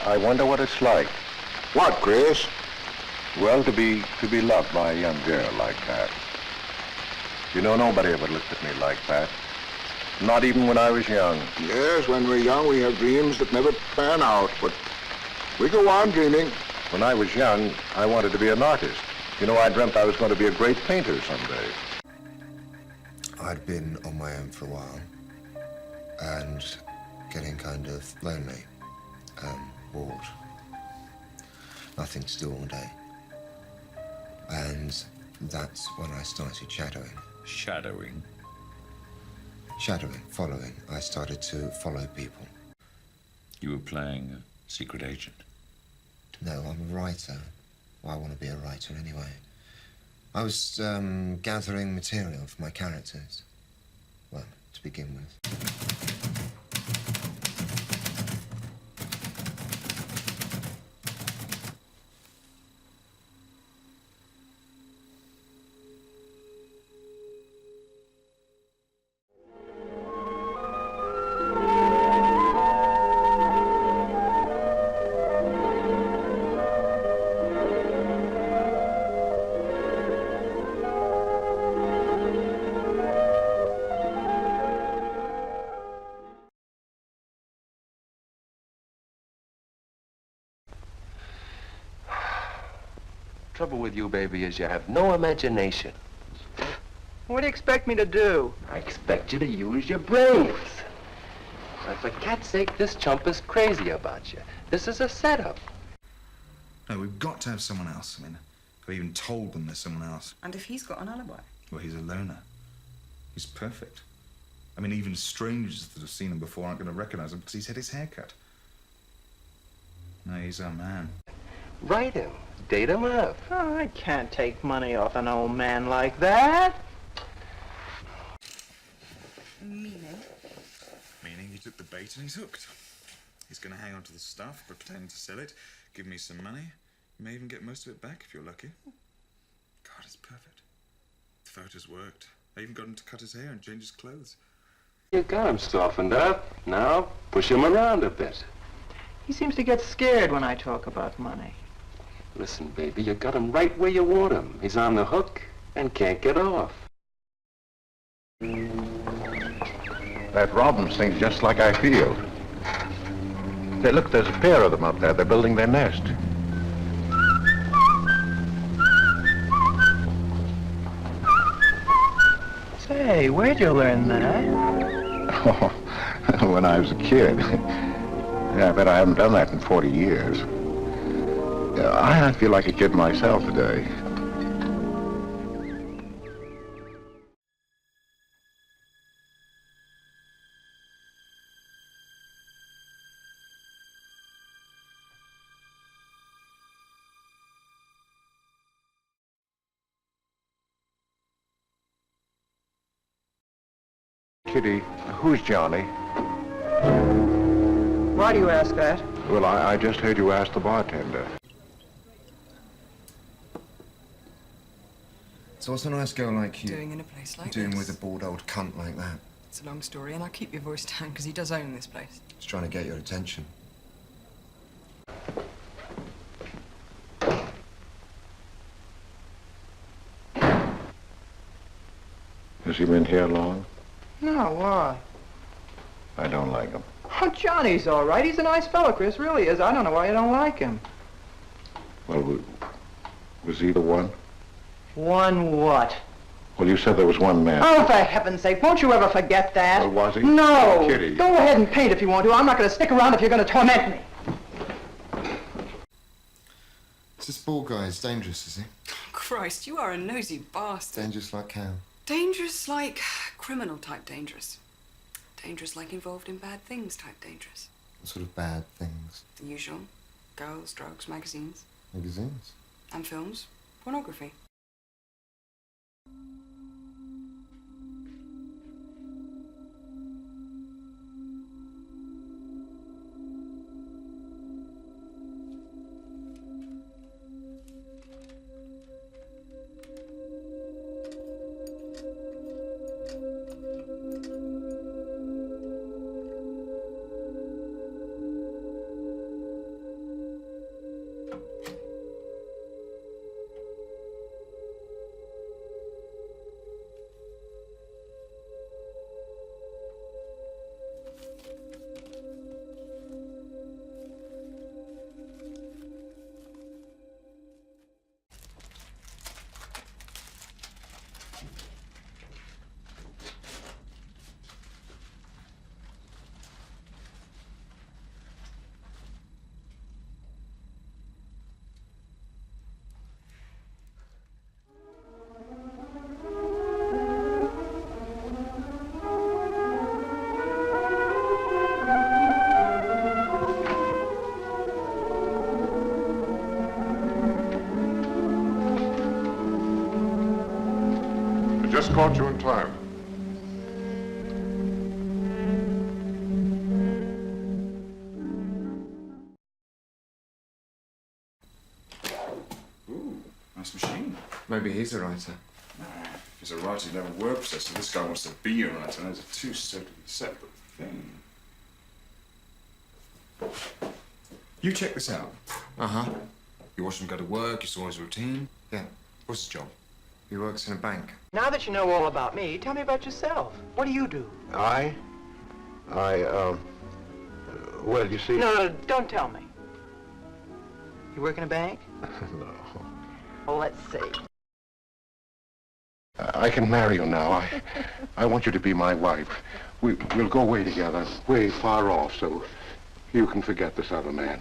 I wonder what it's like. What, Chris? Well, to be loved by a young girl like that. You know, nobody ever looked at me like that. Not even when I was young. Yes, when we're young, we have dreams that never pan out, but we go on dreaming. When I was young, I wanted to be an artist. You know, I dreamt I was going to be a great painter someday. I'd been on my own for a while and getting kind of lonely, bored. Nothing to do all day. And that's when I started shadowing. Shadowing? Shadowing, following. I started to follow people. You were playing a secret agent? No, I'm a writer. Well, I want to be a writer anyway. I was gathering material for my characters. Well, to begin with. Trouble with you, baby, is you have no imagination. What do you expect me to do? I expect you to use your brains. But for cat's sake, this chump is crazy about you. This is a setup. No, we've got to have someone else. I mean, I've even told them there's someone else. And if he's got an alibi? Well, he's a loner. He's perfect. I mean, even strangers that have seen him before aren't going to recognize him because he's had his hair cut. No, he's our man. Write him. Date him up. Oh, I can't take money off an old man like that. Meaning? Meaning he took the bait and he's hooked. He's going to hang on to the stuff, pretending to sell it, give me some money. You may even get most of it back if you're lucky. God, it's perfect. The photos worked. I even got him to cut his hair and change his clothes. You got him softened up. Now, push him around a bit. He seems to get scared when I talk about money. Listen, baby, you got him right where you want him. He's on the hook and can't get off. That Robbins thing's just like I feel. Hey, look, there's a pair of them up there. They're building their nest. Say, where'd you learn that? Oh, when I was a kid. Yeah, I bet I haven't done that in 40 years. I feel like a kid myself today. Kitty, who's Johnny? Why do you ask that? Well, I just heard you ask the bartender. So what's a nice girl like you Doing in a place like doing this? with a bald old cunt like that? It's a long story, and I'll keep your voice down because he does own this place. He's trying to get your attention. Has he been here long? No, why? I don't like him. Oh, Johnny's all right. He's a nice fellow, Chris, really is. I don't know why you don't like him. Well, was he the one? One what? Well, you said there was one man. Oh, for heaven's sake, won't you ever forget that? Well, was he? No! Kitty. Go ahead and paint if you want to. I'm not going to stick around if you're going to torment me. This bald guy is dangerous, is he? Christ, you are a nosy bastard. Dangerous like how? Dangerous like criminal type dangerous. Dangerous like involved in bad things type dangerous. What sort of bad things? The usual. Girls, drugs, magazines. Magazines? And films. Pornography. Just caught you in time. Ooh, nice machine. Maybe he's a writer. If he's a writer, he'd have a word processor. This guy wants to be a writer. Those are two separate things. You check this out. Uh-huh. You watch him go to work, you saw his routine. Yeah. What's his job? He works in a bank. Now that you know all about me, tell me about yourself. What do you do? Well, you see... No, don't tell me. You work in a bank? No. Oh, let's see. I can marry you now. I want you to be my wife. We'll go away together, way far off, so you can forget this other man.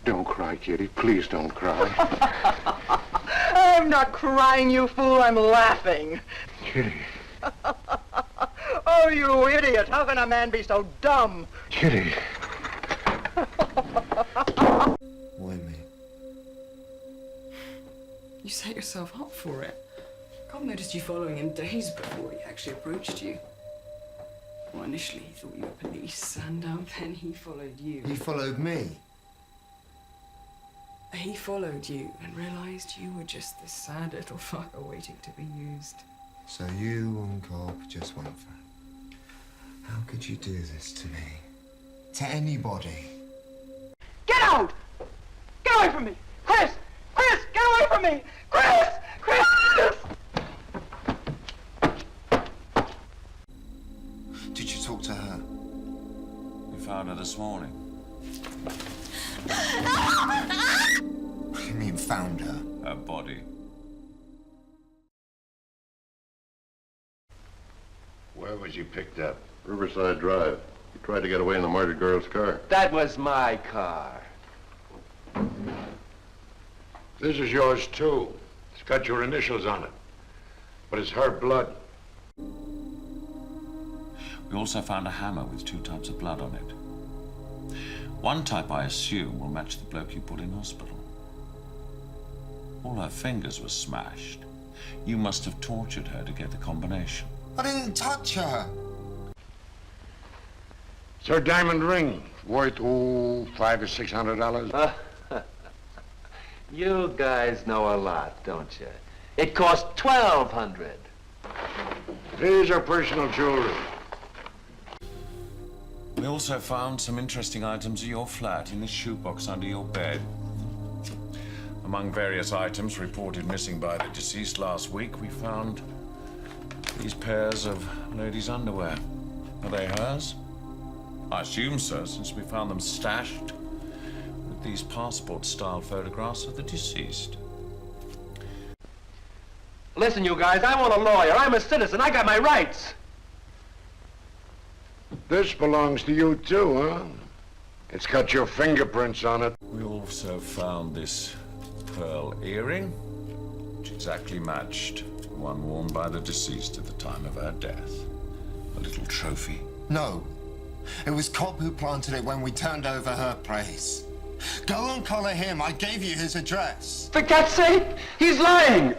Don't cry, Kitty. Please don't cry. I'm not crying, you fool. I'm laughing. Kitty. Oh, you idiot. How can a man be so dumb? Kitty. Why me? You set yourself up for it. God noticed you following him days before he actually approached you. Well, initially he thought you were police, and then he followed you. He followed me. He followed you and realized you were just this sad little fucker waiting to be used. So you and Cobb just went for it. How could you do this to me? To anybody? Get out! Get away from me! Chris! Chris, get away from me! Chris! Chris! Did you talk to her? We found her this morning. What do you mean, found her? Her body. Where was you picked up? Riverside Drive. You tried to get away in the murdered girl's car. That was my car. This is yours, too. It's got your initials on it. But it's her blood. We also found a hammer with 2 types of blood on it. One type, I assume, will match the bloke you put in hospital. All her fingers were smashed. You must have tortured her to get the combination. I didn't touch her. It's her diamond ring. Worth, $500 or $600. You guys know a lot, don't you? It cost $1,200. These are personal jewelry. We also found some interesting items at your flat in the shoebox under your bed. Among various items reported missing by the deceased last week, we found these pairs of ladies' underwear. Are they hers? I assume so, since we found them stashed with these passport-style photographs of the deceased. Listen, you guys, I want a lawyer. I'm a citizen. I got my rights. This belongs to you, too, huh? It's got your fingerprints on it. We also found this pearl earring, which exactly matched the one worn by the deceased at the time of her death. A little trophy. No. It was Cobb who planted it when we turned over her place. Go and collar him. I gave you his address. For God's sake, he's lying.